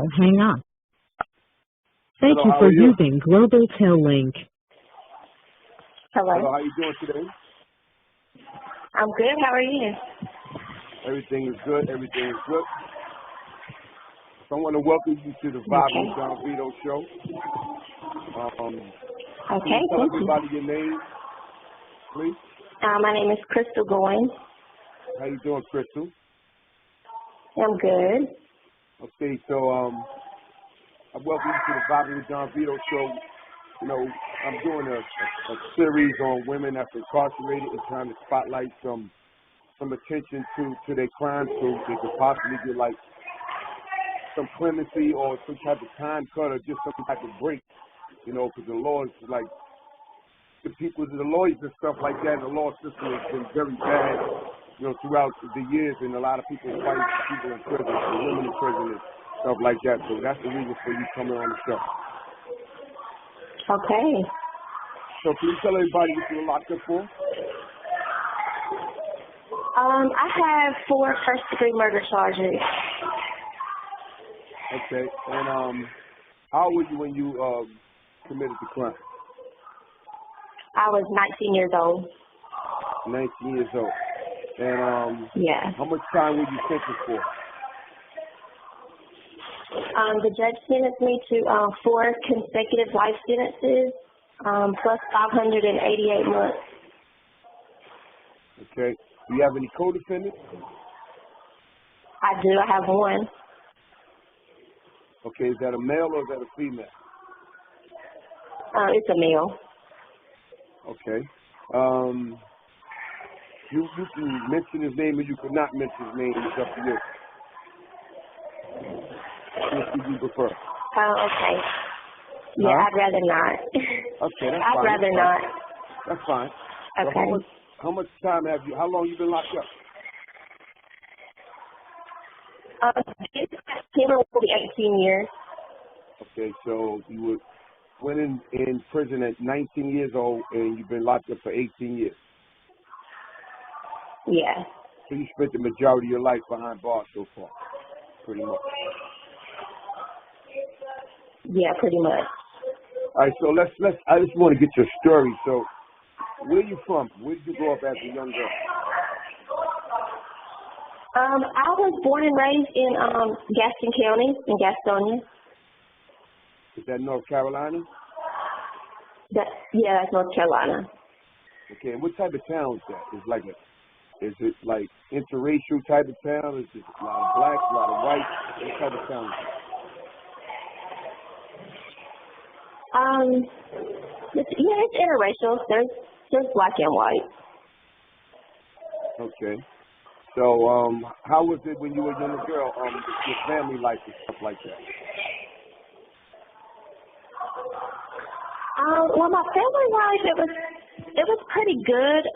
Now hang up. Thank Hello, you how for are you? using Global Tel Link. Hello. Hello, how you doing today? I'm good. How are you? Everything is good. Everything is good. So I want to welcome you to the Vibe with John Vito show. Can Okay, you tell thank you. everybody your name, please? My name is Crystal Goins. How you doing, Crystal? I'm good. Okay, so I welcome you to the Vibe with John Vito show. You know, I'm doing a series on women that's incarcerated and trying to spotlight some attention to their crimes so they could possibly get like some clemency or some type of time cut or just some type of break, you know, because the law is like, the lawyers and stuff like that, the law system has been very bad, you know, throughout the years, and a lot of people fight people in prison, and women in prison and stuff like that. So that's the reason for you coming on the show. Okay. So can you tell everybody what you were locked up for? I have 4 first-degree murder charges. Okay, and how old were you when you committed the crime? I was 19 years old. 19 years old. And Yeah. how much time were you sentenced for? The judge sentenced me to 4 consecutive life sentences, plus 588 months. Okay. Do you have any co-defendants? I do. I have 1. Okay. Is that a male or is that a female? It's a male. Okay. You can mention his name or you could not mention his name. It's up to you. What do you prefer? Okay. Yeah, Huh? I'd rather not. Okay, that's I'd fine. rather not. That's fine. Okay. So how much time how long you been locked up? This September will be 18 years. Okay, so you went in prison at 19 years old and you've been locked up for 18 years. Yeah. So you spent the majority of your life behind bars so far, pretty much. Yeah, pretty much. All right, so I just want to get your story. So where are you from? Where did you grow up as a young girl? I was born and raised in Gaston County in Gastonia. Is that North Carolina? Yeah, that's North Carolina. Okay, and what type of town is that? Is it like interracial type of town? Is it a lot of blacks, a lot of whites? What type of town is it? It's interracial. There's black and white. Okay. So, how was it when you were a young girl, your family life and stuff like that? Well, my family life, it was pretty good.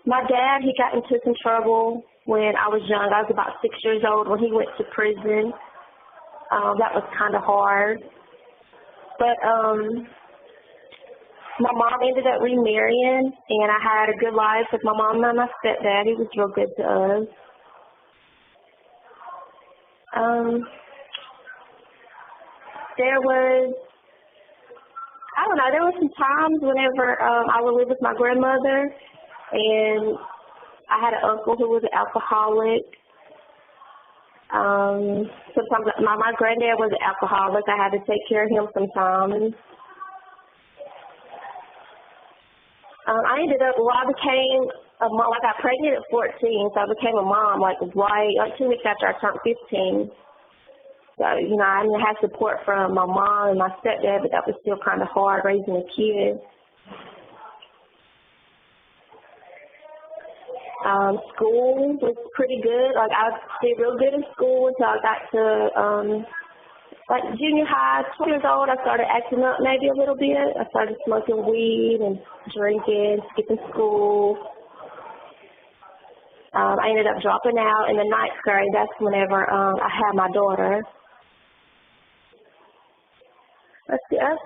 My dad, he got into some trouble when I was young. I was about 6 years old when he went to prison. That was kind of hard. But my mom ended up remarrying, and I had a good life with my mom and my stepdad. He was real good to us. There were some times whenever I would live with my grandmother, and I had an uncle who was an alcoholic. Sometimes my granddad was an alcoholic. I had to take care of him sometimes. I became a mom. I got pregnant at 14, so I became a mom like 2 weeks after I turned 15. So, I didn't have support from my mom and my stepdad, but that was still kind of hard raising a kid. School was pretty good. Like, I did real good in school until I got to junior high. 20 years old, I started acting up maybe a little bit. I started smoking weed and drinking, skipping school. I ended up dropping out in the 9th grade. That's whenever I had my daughter. I guess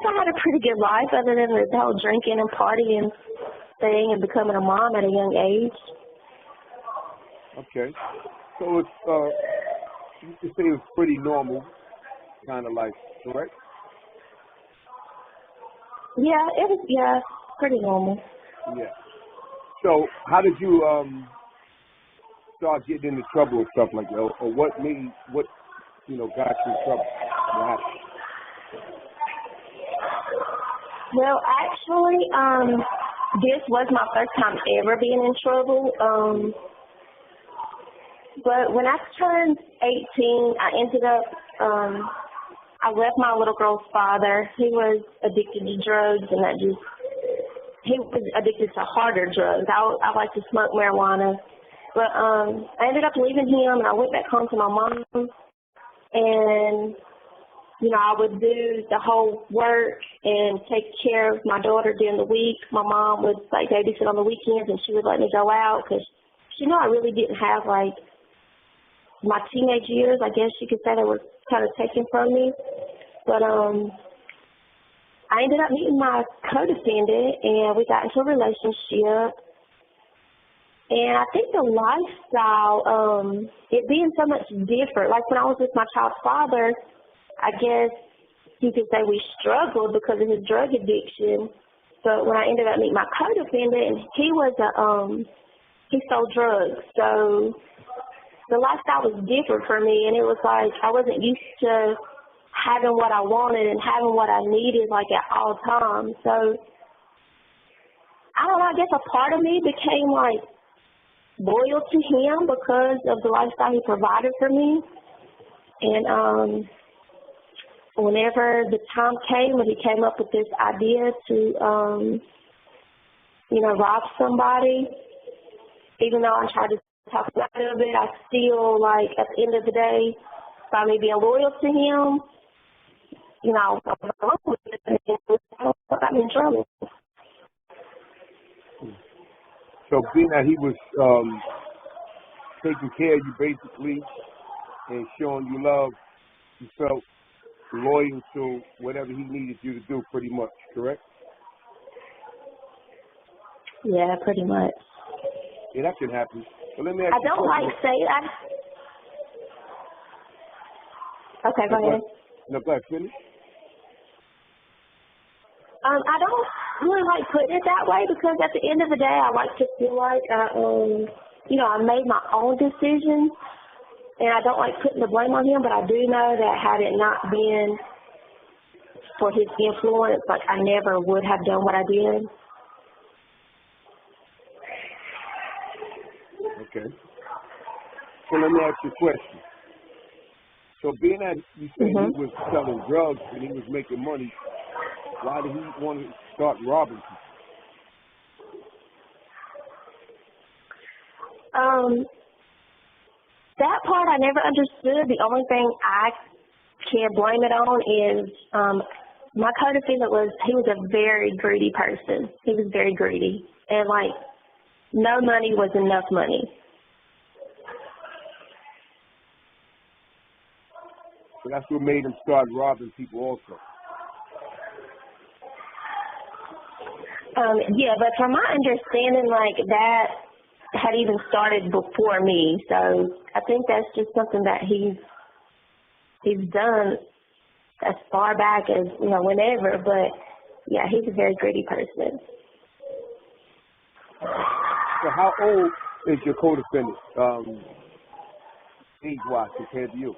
I had a pretty good life other than the whole drinking and partying thing and becoming a mom at a young age. Okay. So it's you could say it's pretty normal kind of life, correct? Yeah, it was, yeah, pretty normal. Yeah. So how did you start getting into trouble and stuff like that, or what got you in trouble? What happened? Well, actually, this was my first time ever being in trouble. But when I turned 18, I ended up, I left my little girl's father. He was addicted to drugs, and he was addicted to harder drugs. I like to smoke marijuana. But I ended up leaving him, and I went back home to my mom, and I would do the whole work and take care of my daughter during the week. My mom would babysit on the weekends, and she would let me go out because she knew I really didn't have my teenage years. I guess you could say they were kind of taken from me. But I ended up meeting my co-defendant, and we got into a relationship. And I think the lifestyle, it being so much different, like when I was with my child's father, I guess you could say we struggled because of his drug addiction. But when I ended up meeting my co-defendant, he sold drugs. So the lifestyle was different for me, and it was like I wasn't used to having what I wanted and having what I needed at all times. So I don't know, I guess a part of me became loyal to him because of the lifestyle he provided for me. And whenever the time came when he came up with this idea to, rob somebody, even though I tried to talk about it a bit, I still, at the end of the day, by me being loyal to him, I got me in trouble. So being that he was taking care of you basically and showing you love, you felt loyal to whatever he needed you to do pretty much, correct? Yeah, pretty much. Yeah, that can happen. But let me ask I don't say that. Okay, go ahead. No, go ahead, finish. I don't really like putting it that way because at the end of the day, I like to feel like I made my own decisions, and I don't like putting the blame on him. But I do know that had it not been for his influence, I never would have done what I did. Okay. So let me ask you a question. So being that you said he was selling drugs and he was making money, why did he want to start robbing people? That part I never understood. The only thing I can blame it on is my co-defendant he was a very greedy person. He was very greedy. And no money was enough money. So that's what made him start robbing people also. Yeah, but from my understanding, that had even started before me. So I think that's just something that he's done as far back as, whenever. But, yeah, he's a very greedy person. So how old is your co-defendant, age-wise, compared to you?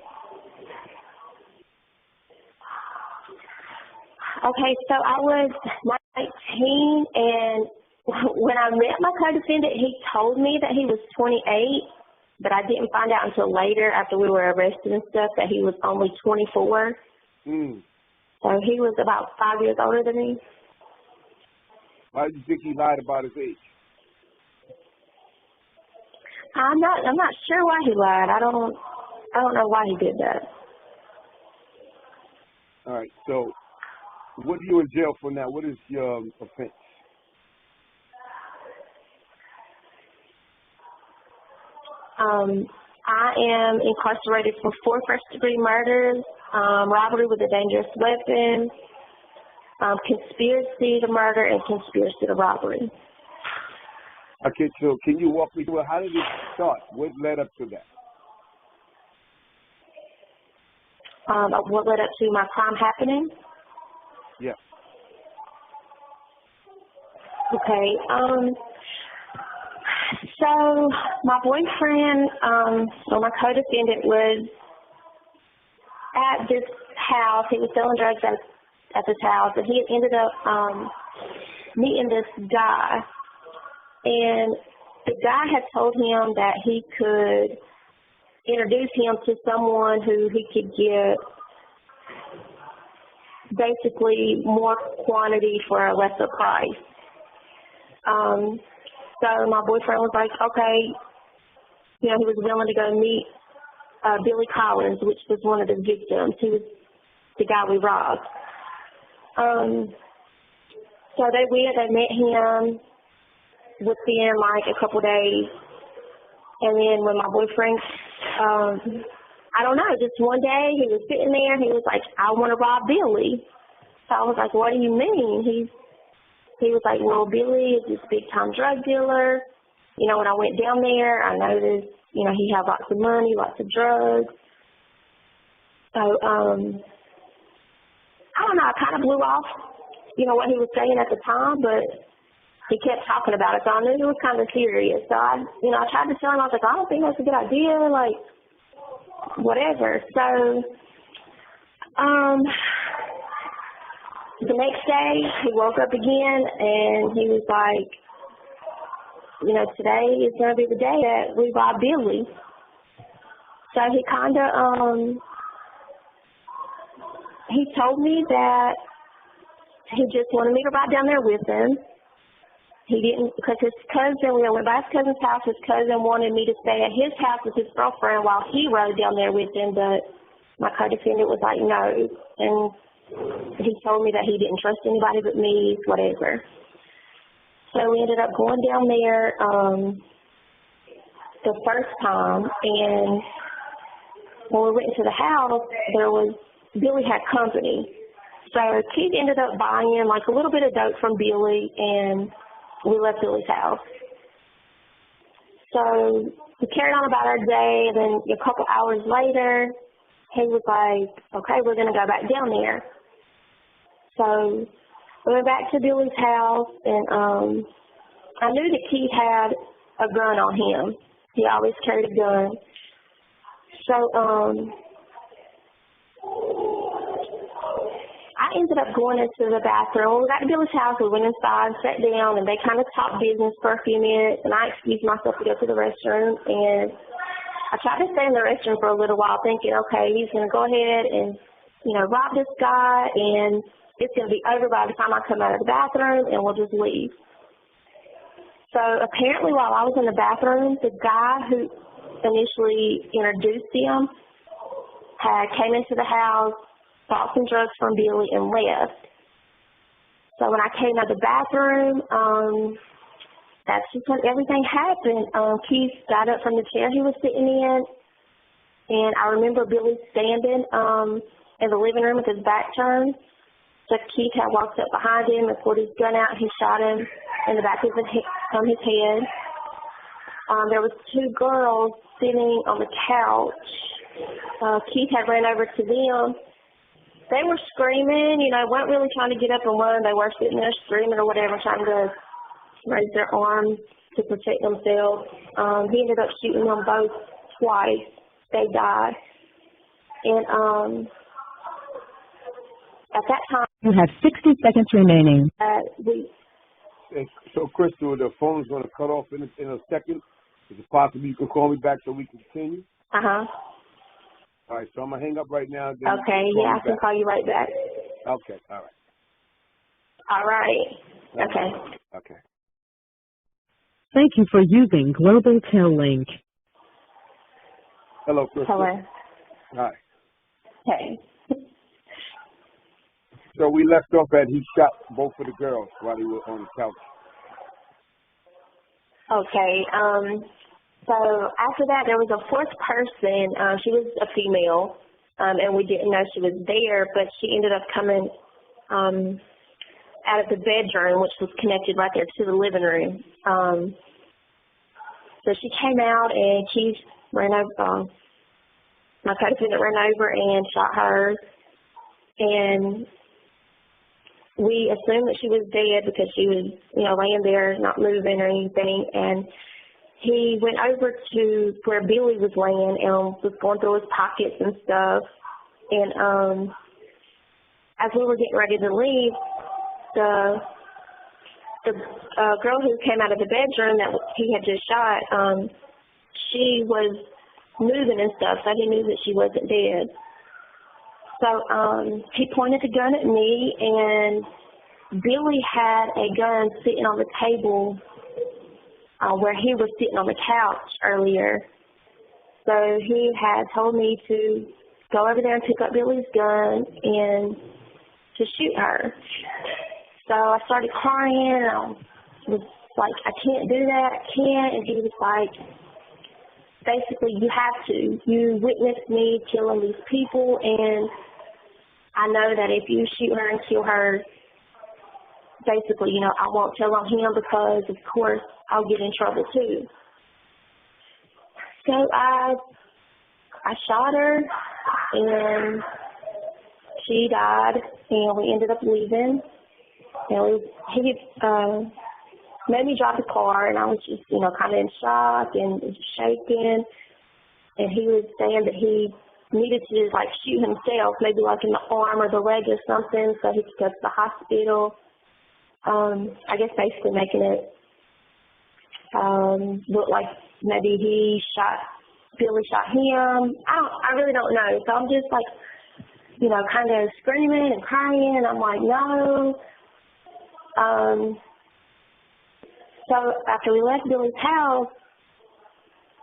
Okay, so I was 19, and when I met my co-defendant, he told me that he was 28, but I didn't find out until later after we were arrested and stuff that he was only 24. So he was about 5 years older than me. Why do you think he lied about his age? I'm not sure why he lied. I don't know why he did that. All right, so what are you in jail for now? What is your offense? I am incarcerated for 4 first-degree murders, robbery with a dangerous weapon, conspiracy to murder, and conspiracy to robbery. Okay, so can you walk me through it? How did it start? What led up to that? of what led up to my crime happening. Yeah. Okay. So my boyfriend, or my co-defendant, was at this house. He was selling drugs at this house, and he had ended up meeting this guy. And the guy had told him that he could introduce him to someone who he could get basically more quantity for a lesser price. So my boyfriend was like, okay, you know, he was willing to go meet Billy Collins, which was one of the victims. He was the guy we robbed. So they met him within like a couple days. And then when my boyfriend, I don't know, just one day he was sitting there, he was like, I want to rob Billy. So I was like, what do you mean? He was like, well, Billy is this big-time drug dealer. You know, when I went down there, I noticed, you know, he had lots of money, lots of drugs. So, I don't know, I kind of blew off, you know, what he was saying at the time, but he kept talking about it, so I knew it was kind of serious. So I tried to tell him, I was like, I don't think that's a good idea, like, whatever. So, the next day, he woke up again, and he was like, you know, today is going to be the day that we rob Billy. So he kind of, he told me that he just wanted me to ride down there with him. He didn't, because his cousin, we went by his cousin's house, his cousin wanted me to stay at his house with his girlfriend while he rode down there with him, but my co-defendant was like, no. And he told me that he didn't trust anybody but me, whatever. So we ended up going down there the first time, and when we went into the house, Billy had company. So Keith ended up buying like a little bit of dope from Billy, and we left Billy's house. So we carried on about our day, and then a couple hours later, he was like, okay, we're going to go back down there. So we went back to Billy's house, and I knew that Keith had a gun on him. He always carried a gun. So I ended up going into the bathroom. When we got to Billy's house, we went inside, sat down, and they kind of talked business for a few minutes, and I excused myself to go to the restroom, and I tried to stay in the restroom for a little while thinking, okay, he's going to go ahead and, you know, rob this guy, and it's going to be over by the time I come out of the bathroom, and we'll just leave. So apparently while I was in the bathroom, the guy who initially introduced him came into the house, bought some drugs from Billy, and left. So when I came out of the bathroom, that's just when everything happened. Keith got up from the chair he was sitting in, and I remember Billy standing in the living room with his back turned. So Keith had walked up behind him and pulled his gun out, and he shot him in the back of his head. There was two girls sitting on the couch. Keith had ran over to them. They were screaming, you know, weren't really trying to get up and run. They were sitting there screaming or whatever, trying to raise their arms to protect themselves. He ended up shooting them both twice. They died. And at that time, You have 60 seconds remaining. So, Crystal, the phone's going to cut off in a second. Is it possible you can call me back so we can continue? Uh-huh. All right, so I'm going to hang up right now. Okay, yeah, I can call you right back. Okay, all right. All right. Okay. Okay. Thank you for using Global Tel Link. Hello, Crystal. Hello. Hi. Hey. So we left off at he shot both of the girls while they were on the couch. Okay. So after that, there was a fourth person. She was a female, and we didn't know she was there, but she ended up coming out of the bedroom, which was connected right there to the living room. So she came out, and Keith ran over. my co-defendant ran over and shot her, and we assumed that she was dead because she was, laying there, not moving or anything, and he went over to where Billy was laying and was going through his pockets and stuff, and as we were getting ready to leave, the girl who came out of the bedroom that he had just shot, she was moving and stuff, so he knew that she wasn't dead. So he pointed the gun at me, and Billy had a gun sitting on the table where he was sitting on the couch earlier. So he had told me to go over there and pick up Billy's gun and to shoot her. So I started crying, and I was like, I can't do that, I can't. And he was like, basically, you have to. You witnessed me killing these people, and I know that if you shoot her and kill her, basically, I won't tell on him because, of course, I'll get in trouble too. So I shot her, and she died, and we ended up leaving. And he made me drive the car, and I was just, kind of in shock and just shaking. And he was saying that he needed to just, shoot himself, maybe in the arm or the leg or something, so he could go to the hospital. I guess basically making it look like maybe Billy shot him. I really don't know. So I'm just kind of screaming and crying, and I'm like, no. So after we left Billy's house,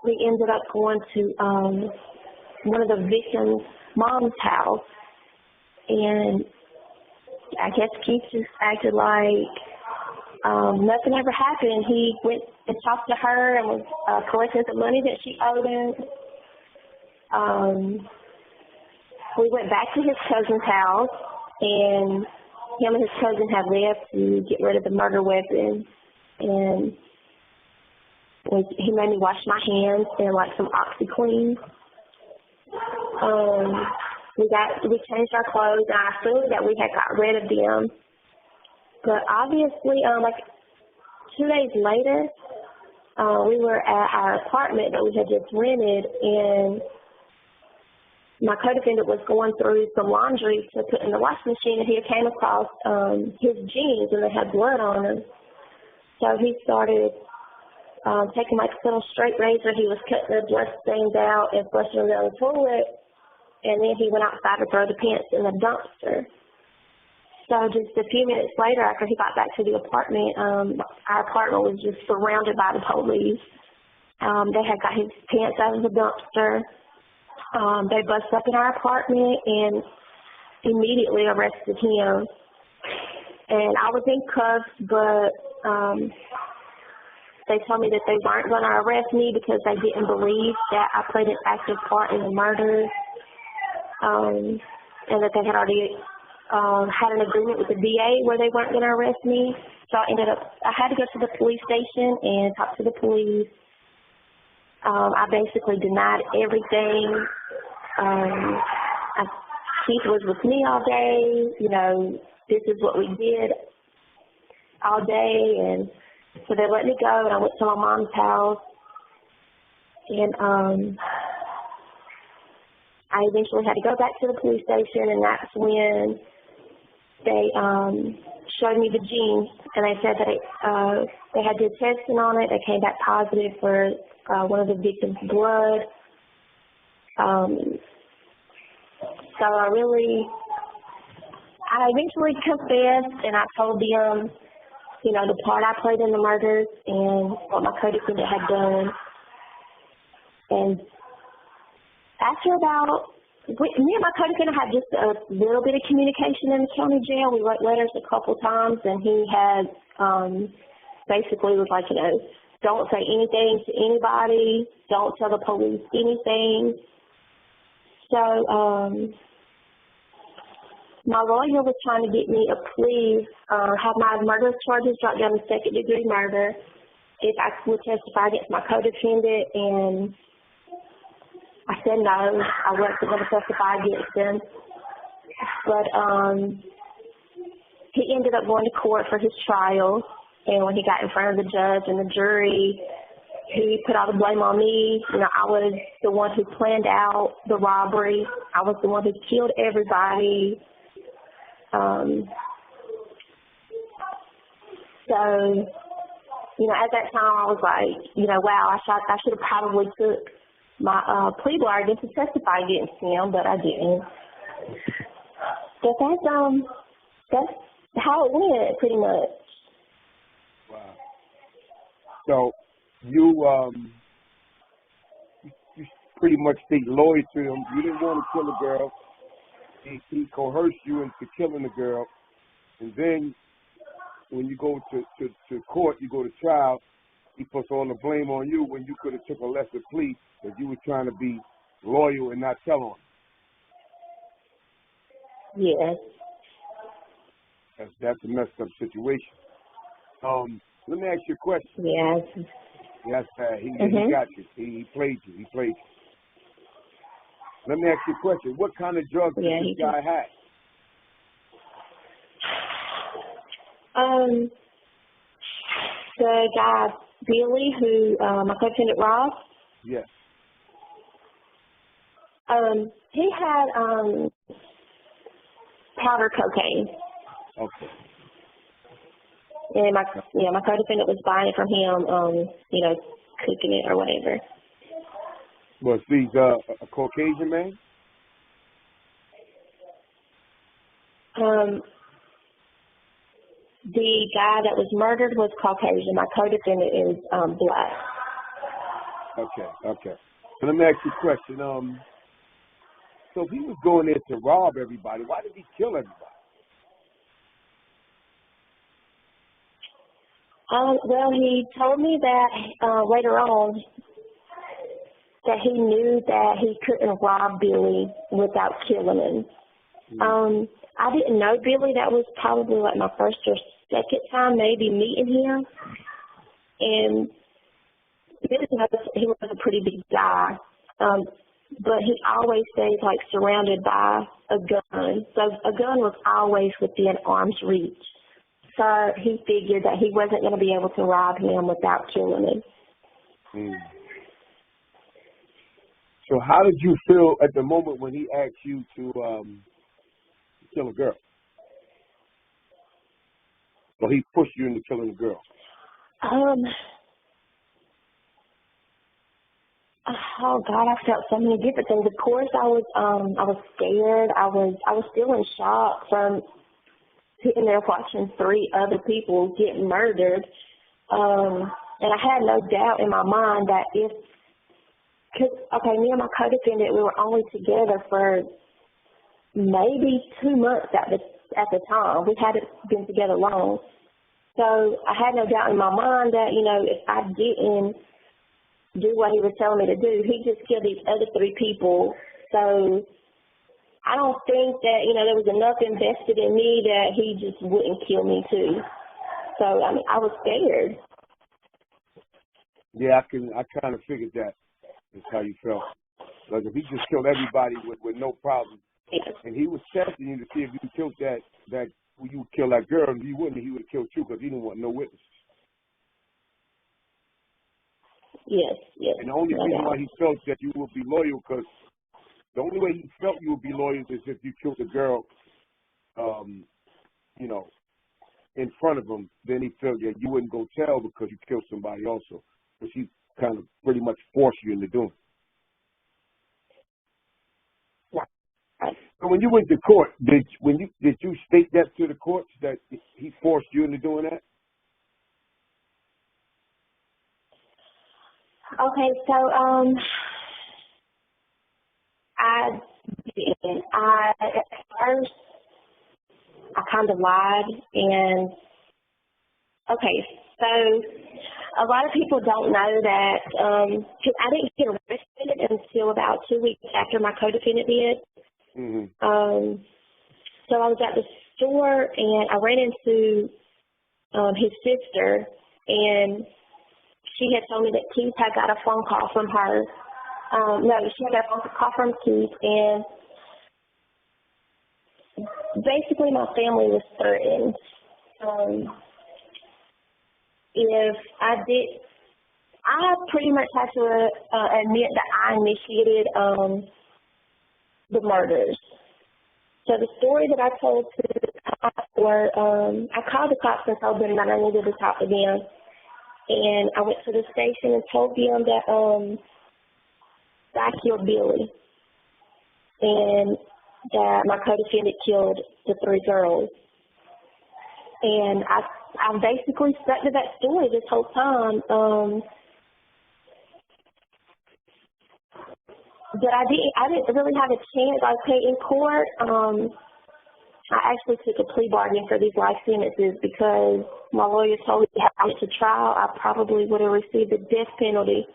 we ended up going to one of the victim's mom's house, and I guess Keith just acted like nothing ever happened. He went and talked to her and was collecting the money that she owed him. We went back to his cousin's house, and him and his cousin had left to get rid of the murder weapon, and he made me wash my hands in some OxyClean. We changed our clothes, and I assumed that we had got rid of them. But obviously, 2 days later, we were at our apartment that we had just rented, and my co-defendant was going through some laundry to put in the washing machine, and he came across his jeans, and they had blood on them. So he started taking a little straight razor. He was cutting the blood stains out and flushing them down the toilet, and then he went outside to throw the pants in the dumpster. So just a few minutes later, after he got back to the apartment, our apartment was just surrounded by the police. They had got his pants out of the dumpster. They busted up in our apartment and immediately arrested him. And I was in cuffs, but they told me that they weren't going to arrest me because they didn't believe that I played an active part in the murder, and that they had already had an agreement with the DA where they weren't going to arrest me. So I had to go to the police station and talk to the police. I basically denied everything. Keith was with me all day. This is what we did all day, and so they let me go, and I went to my mom's house, and I eventually had to go back to the police station, and that's when they showed me the jeans, and they said that they had did testing on it. They came back positive for one of the victims' blood. So I eventually confessed, and I told them, the part I played in the murders and what my co-defendant had done. And after me and my co-defendant had just a little bit of communication in the county jail. We wrote letters a couple times, and he had basically was like, don't say anything to anybody, don't tell the police anything. So my lawyer was trying to get me a plea, have my murder charges dropped down to second-degree murder if I would testify against my co-defendant, and I said no, I wasn't going to testify against him. But he ended up going to court for his trial, and when he got in front of the judge and the jury, he put all the blame on me. You know, I was the one who planned out the robbery. I was the one who killed everybody. So, you know, at that time I was like, you know, wow, I should have probably took my plea bargain to testify against him, but I didn't. But that's how it went, pretty much. Wow. So you pretty much stayed loyal to him. You didn't want to kill a girl. He coerced you into killing the girl, and then when you go to court, you go to trial, he puts all the blame on you when you could have took a lesser plea because you were trying to be loyal and not tell on him. Yes. That's a messed up situation. Let me ask you a question. Yes. Yes, he got you. He played you. He played you. Let me ask you a question. What kind of drugs did this guy have? The guy Billy, who my co-defendant Rob. Yes. He had powder cocaine. Okay. And my co-defendant was buying it from him, you know, cooking it or whatever. Was he a Caucasian man? The guy that was murdered was Caucasian. My co-defendant is black. Okay. So let me ask you a question. So if he was going there to rob everybody, why did he kill everybody? Well, he told me that later on that he knew that he couldn't rob Billy without killing him. Mm-hmm. I didn't know Billy. That was probably like my first or second time maybe meeting him. And he was a pretty big guy. But he always stays like surrounded by a gun. So a gun was always within arm's reach. So he figured that he wasn't going to be able to rob him without killing him. Mm. So how did you feel at the moment when he asked you to kill a girl? Or he pushed you into killing a girl? Oh God, I felt so many different things. Of course, I was scared. I was still in shock from sitting there watching 3 other people get murdered. And I had no doubt in my mind that me and my co-defendant, we were only together for maybe 2 months at the time. We hadn't been together long. So I had no doubt in my mind that, you know, if I didn't do what he was telling me to do, he'd just kill these other 3 people. So I don't think that, you know, there was enough invested in me that he just wouldn't kill me too. So, I mean, I was scared. Yeah, I kind of figured that is how you felt. Like if he just killed everybody with no problem, and he was testing you to see if you killed that you would kill that girl, and if you wouldn't, he would have killed you because he didn't want no witnesses. Yes. And the only reason why he felt that you would be loyal, because the only way he felt you would be loyal is if you killed a girl, you know, in front of him. Then he felt that you wouldn't go tell because you killed somebody also, which he kind of pretty much forced you into doing. So when you went to court, did you state that to the courts that he forced you into doing that? Okay, so I did. At first I kind of lied, and okay, so a lot of people don't know that cause I didn't get arrested until about 2 weeks after my co-defendant did. Mm-hmm. So I was at the store and I ran into his sister, and she had told me that Keith had got a phone call from her No, she got a call from Keith, and basically my family was threatened. If I pretty much had to admit that I initiated the murders. So the story that I told to the cops were, I called the cops and told them that I needed to talk to them. And I went to the station and told them that I killed Billy and that my co-defendant killed the 3 girls. And I basically stuck to that story this whole time. But I didn't really have a chance. In court, I actually took a plea bargain for these life sentences because my lawyer told me if I went to trial, I probably would have received the death penalty.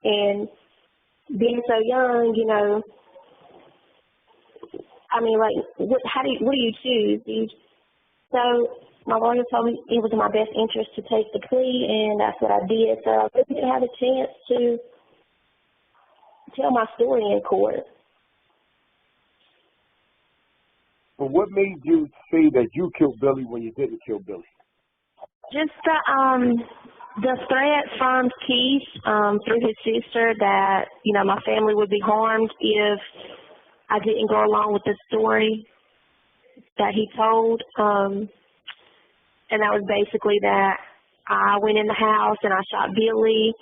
And being so young, you know, I mean, like, what do you choose? So my lawyer told me it was in my best interest to take the plea, and that's what I did. So I really didn't have a chance to tell my story in court. But what made you say that you killed Billy when you didn't kill Billy? Just the threat from Keith through his sister that, you know, my family would be harmed if I didn't go along with the story that he told. And that was basically that I went in the house and I shot Billy,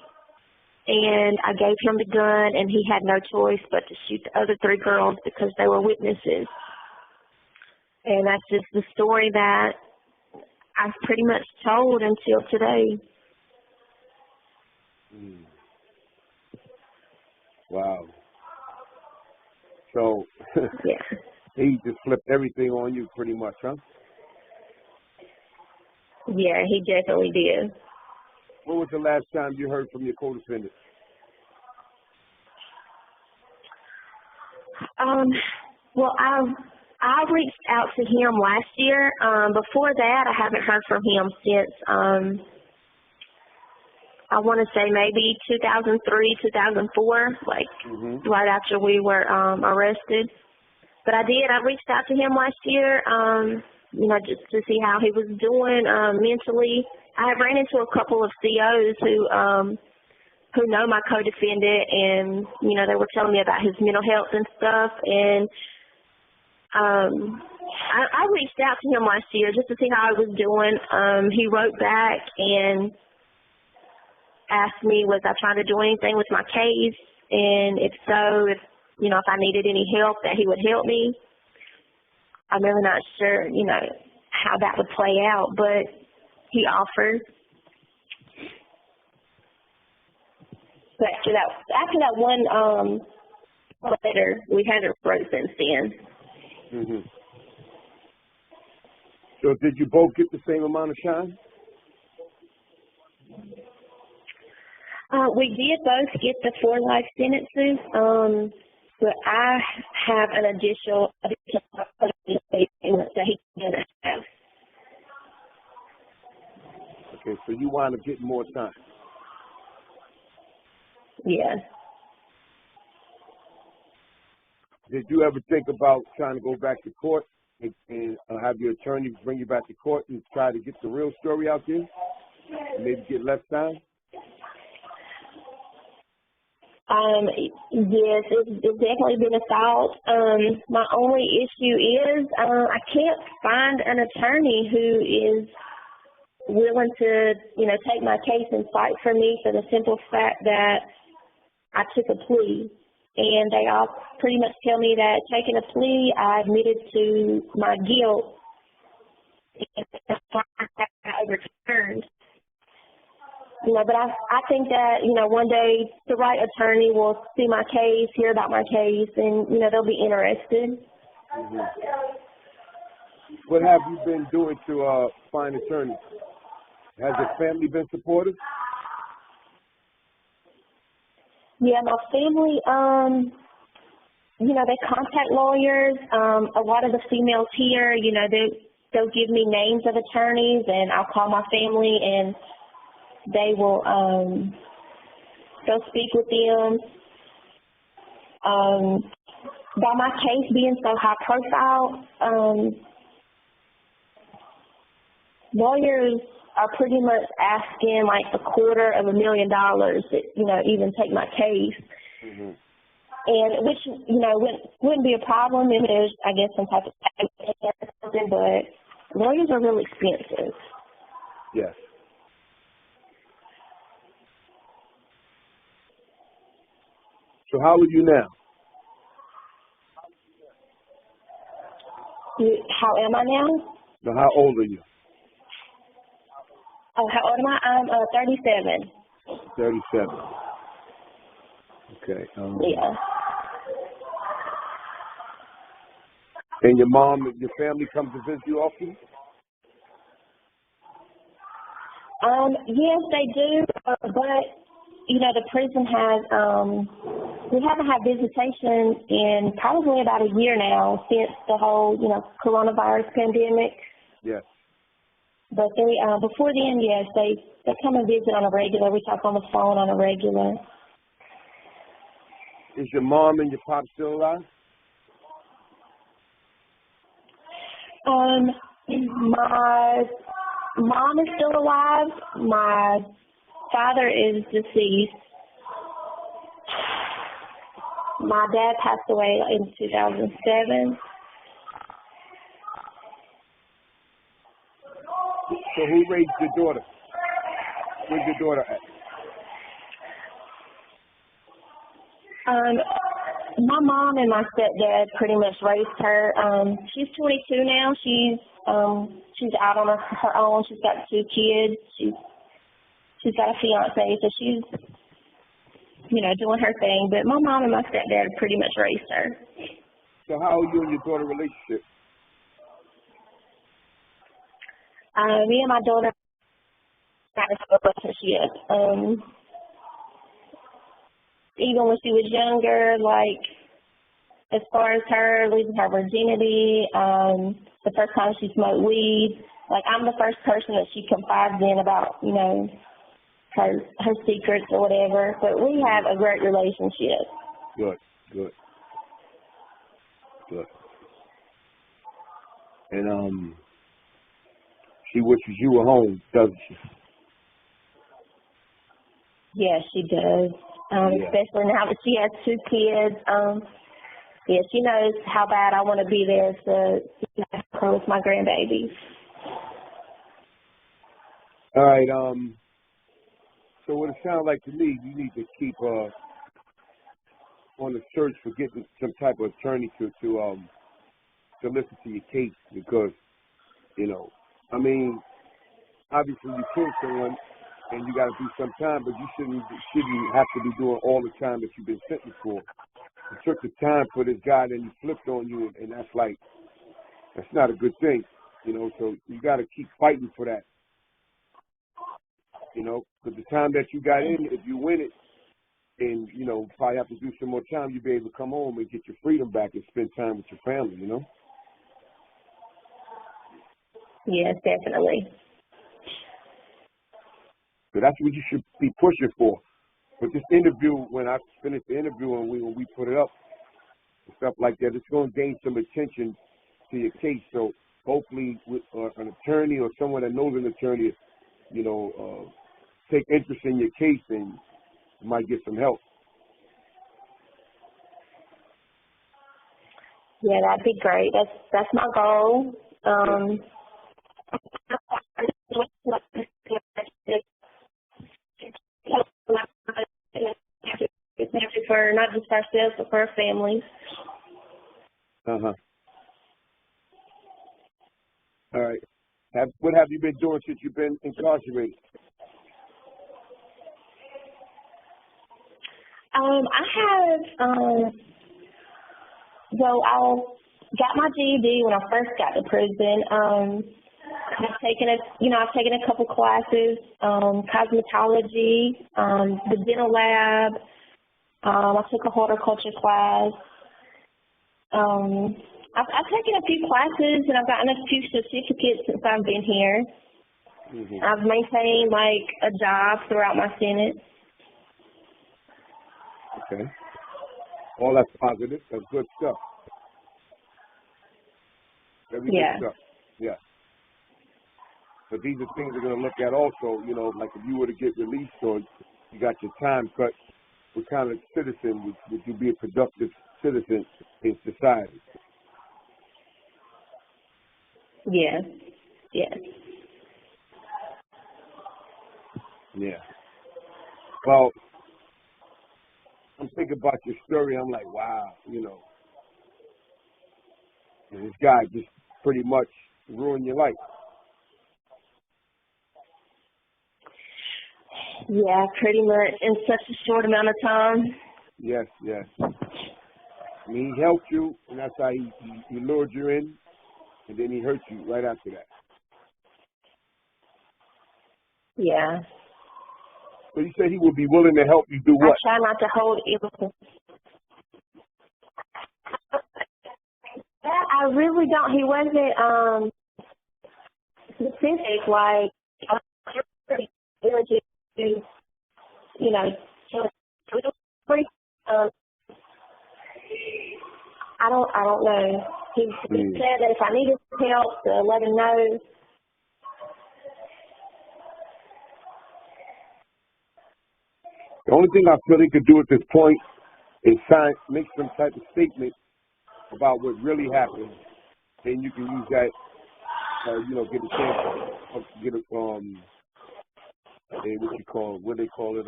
and I gave him the gun, and he had no choice but to shoot the other 3 girls because they were witnesses. And that's just the story that I've pretty much told until today. Wow. So yeah, he just flipped everything on you pretty much, huh? Yeah, he definitely did. When was the last time you heard from your co-defendant? Well, I reached out to him last year. Before that, I haven't heard from him since, I want to say maybe 2003, 2004, like right after we were arrested. But I reached out to him last year, you know, just to see how he was doing mentally. I have ran into a couple of COs who know my co-defendant, and, you know, they were telling me about his mental health and stuff. And I reached out to him last year just to see how I was doing. He wrote back and asked me, was I trying to do anything with my case? And if so, if I needed any help, that he would help me. I'm really not sure, you know, how that would play out, but he offered. But after that one letter, we haven't wrote since then. So did you both get the same amount of shine? We did both get the 4 life sentences, but I have an additional that he didn't have. Okay, so you wind up getting more time. Yeah. Did you ever think about trying to go back to court and have your attorney bring you back to court and try to get the real story out there and maybe get less time? Yes, it's definitely been a thought. My only issue is I can't find an attorney who is willing to, you know, take my case and fight for me for the simple fact that I took a plea. And they all pretty much tell me that taking a plea, I admitted to my guilt, and that's why I overturned. You know, but I think that, you know, one day the right attorney will see my case, hear about my case, and, you know, they'll be interested. What have you been doing to find attorneys? Has your family been supportive? Yeah, my family, you know, they contact lawyers. A lot of the females here, you know, they'll give me names of attorneys, and I'll call my family, and they will, they'll speak with them. By my case being so high profile, lawyers are pretty much asking like $250,000 to, even take my case. Mm-hmm. And which, wouldn't be a problem if there's, I guess, some type of tax or something, but lawyers are really expensive. Yes. So how are you now? How am I now? So how old are you? Oh, how old am I? I'm 37. 37. Okay. Yeah. And your mom and your family come to visit you often? Yes, they do, but the prison has, we haven't had visitation in probably about a year now since the whole, coronavirus pandemic. Yes. But they, before then, yes, they come and visit on a regular. We talk on the phone on a regular. Is your mom and your pop still alive? My mom is still alive. My father is deceased. My dad passed away in 2007. So who raised your daughter? Where's your daughter at? My mom and my stepdad pretty much raised her. She's 22 now. She's out on her own. She's got 2 kids. She's got a fiance, so she's doing her thing. But my mom and my stepdad pretty much raised her. So how are you and your daughter relationship? Me and my daughter got a relationship. Even when she was younger, like as far as her losing her virginity, the first time she smoked weed, like I'm the first person that she confides in about, her secrets or whatever. But we have a great relationship. Good. And she wishes you were home, doesn't she? Yes, she does. Especially now that she has 2 kids. Yeah, she knows how bad I want to be there to help her with my grandbabies. All right. So what it sounds like to me, you need to keep on the search for getting some type of attorney to listen to your case, because obviously you killed someone and you got to do some time, but you shouldn't have to be doing all the time that you've been sentenced for. You took the time for this guy, then he flipped on you, and that's not a good thing, so you got to keep fighting for that, because the time that you got in, if you win it, and, probably have to do some more time, you'll be able to come home and get your freedom back and spend time with your family, Yes, definitely. So that's what you should be pushing for. But this interview, when I finish the interview and when we put it up and stuff like that, it's going to gain some attention to your case. So hopefully with an attorney or someone that knows an attorney, take interest in your case, and you might get some help. Yeah, that'd be great. That's my goal. For not just ourselves, but for our families. All right. What have you been doing since you've been incarcerated? I have, I got my GED when I first got to prison. I've taken a couple classes, cosmetology, the dental lab. I took a horticulture class. I've taken a few classes and I've gotten a few certificates since I've been here. Mm-hmm. I've maintained a job throughout my sentence. Okay. All that's positive. That's good stuff. Very good stuff. Yeah. But these are things they're going to look at also, you know, like if you were to get released or you got your time cut, what kind of citizen would you be a productive citizen in society? Yes. Yes. Yeah. Well, I'm thinking about your story. I'm like, wow, you know, and this guy just pretty much ruined your life. Yeah, pretty much in such a short amount of time. Yes, yes. I mean, he helped you, and that's how he lured you in, and then he hurt you right after that. Yeah. So you said he would be willing to help you do what? I try not to hold it. I really don't. He wasn't specific, like, you know, I don't know. He said that if I needed help to let him know. The only thing I feel he could do at this point is make some type of statement about what really happened. Then you can use that, you know, get a chance to get a, what they call it,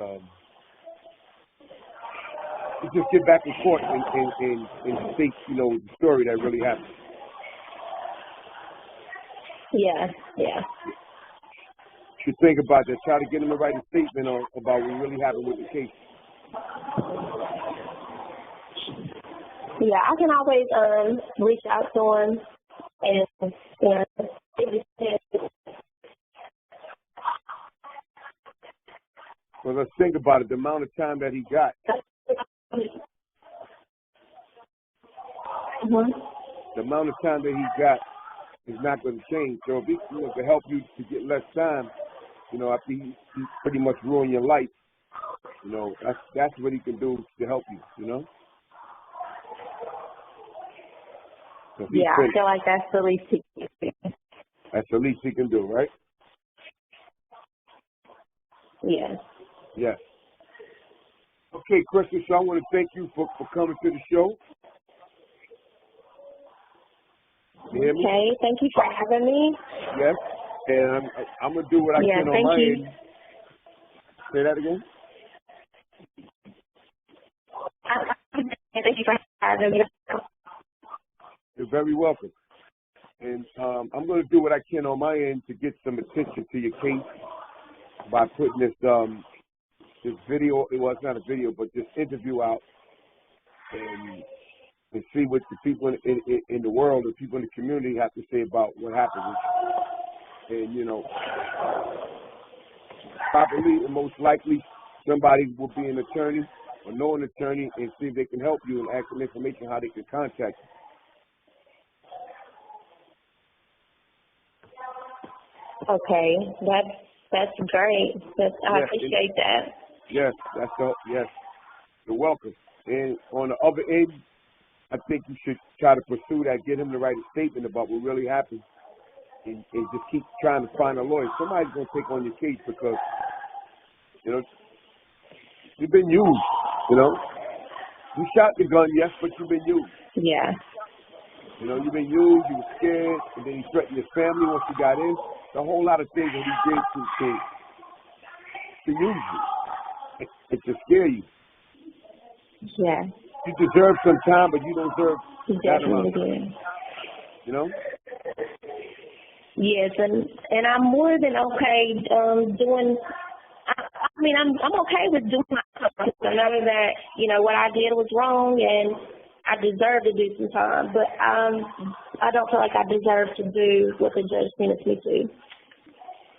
just get back in court and state, you know, the story that really happened. Yeah, yeah. You should think about that. Try to get him to write a statement about what really happened with the case. Yeah, I can always reach out to him and Well, let's think about it. The amount of time that he got. The amount of time that he got is not going to change. So if he, you know, to help you to get less time, you know, after he pretty much ruined your life, you know, that's what he can do to help you, you know? So yeah, I feel like that's the least he can do. That's the least he can do, right? Yes. Yes. Okay, Kristen, so I want to thank you for coming to the show. You hear me? Okay, thank you for having me. Yes, and I'm going to do what I can on my end. Say that again? Thank you for having me. You're very welcome. And I'm going to do what I can on my end to get some attention to your case by putting this video, well, it's not a video, but this interview out and see what the people in the world, the people in the community have to say about what happened with you. And, you know, probably and most likely somebody will be an attorney or know an attorney and see if they can help you and ask them information how they can contact you. Okay, that's great. I appreciate that. Yes, yes. You're welcome. And on the other end, I think you should try to pursue that, get him to write a statement about what really happened, and just keep trying to find a lawyer. Somebody's going to take on your case because, you know, you've been used, you know. You shot the gun, yes, but you've been used. Yeah. You know, you've been used, you were scared, and then he threatened your family once you got in. A whole lot of things that he did to use you and to scare you. Yeah. You deserve some time, but you don't deserve that amount. Did. You know? Yes, and I'm more than okay doing. I mean, I'm okay with doing my stuff. I know that, you know, what I did was wrong and I deserve to do some time, but I don't feel like I deserve to do what the judge sentenced me to.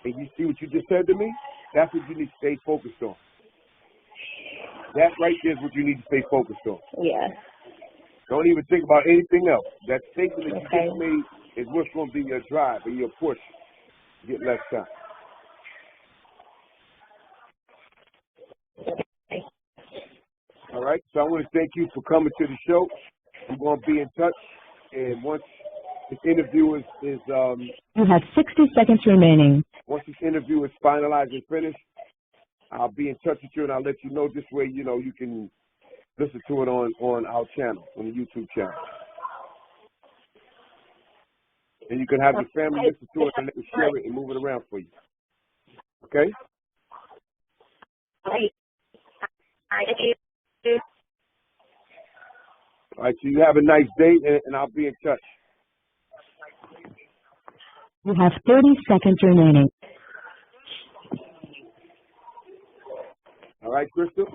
And you see what you just said to me? That's what you need to stay focused on. That right there is what you need to stay focused on. Yeah. Don't even think about anything else. That statement that you just made is what's going to be your drive and your push to get less time. All All right. So I want to thank you for coming to the show. I'm going to be in touch, and once this interview is You have 60 seconds remaining. once this interview is finalized and finished, I'll be in touch with you, and I'll let you know. This way, you know, you can listen to it on our channel, on the YouTube channel. And you can have your family listen to it and they can share it and move it around for you. Okay? All right, so you have a nice day, and I'll be in touch. You have 30 seconds remaining. All right, Crystal?